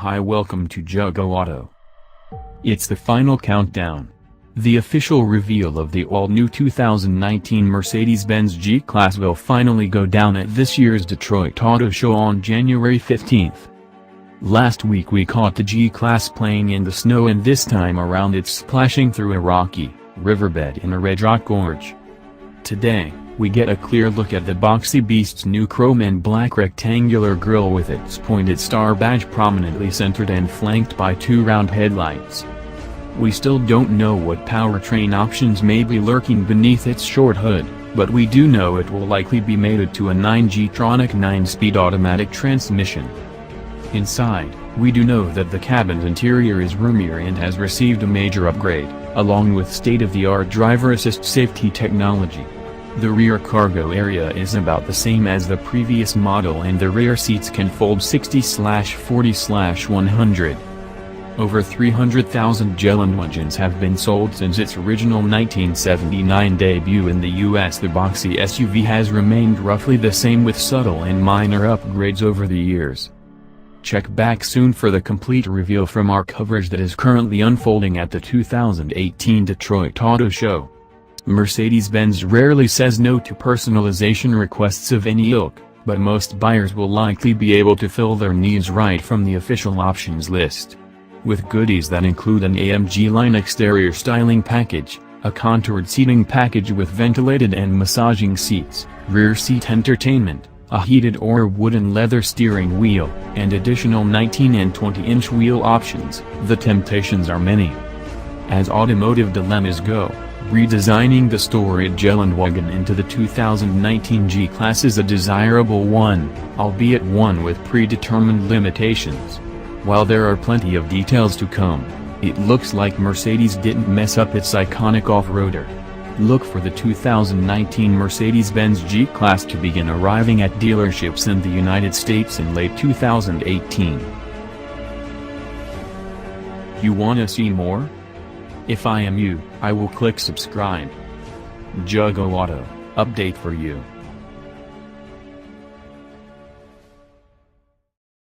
Hi, welcome to Jugo Auto. It's the final countdown. The official reveal of the all-new 2019 Mercedes-Benz G-Class will finally go down at this year's Detroit Auto Show on January 15th. Last week we caught the G-Class playing in the snow, and this time around it's splashing through a rocky riverbed in a red rock gorge. Today, we get a clear look at the boxy beast's new chrome and black rectangular grille with its pointed star badge prominently centered and flanked by two round headlights. We still don't know what powertrain options may be lurking beneath its short hood, but we do know it will likely be mated to a 9G-tronic 9-speed automatic transmission. Inside, we do know that the cabin's interior is roomier and has received a major upgrade, along with state-of-the-art driver assist safety technology. The rear cargo area is about the same as the previous model, and the rear seats can fold 60/40/100. Over 300,000 Geländewagens have been sold since its original 1979 debut in the US. The boxy SUV has remained roughly the same, with subtle and minor upgrades over the years. Check back soon for the complete reveal from our coverage that is currently unfolding at the 2018 Detroit Auto Show. Mercedes-Benz rarely says no to personalization requests of any ilk, but most buyers will likely be able to fill their needs right from the official options list. With goodies that include an AMG line exterior styling package, a contoured seating package with ventilated and massaging seats, rear seat entertainment, a heated or wooden leather steering wheel, and additional 19 and 20-inch wheel options, the temptations are many. As automotive dilemmas go, redesigning the storied Geländewagen into the 2019 G-Class is a desirable one, albeit one with predetermined limitations. While there are plenty of details to come, it looks like Mercedes didn't mess up its iconic off-roader. Look for the 2019 Mercedes-Benz G-Class to begin arriving at dealerships in the United States in late 2018. You wanna see more? If I am you, I will click subscribe. Jugo Auto, update for you.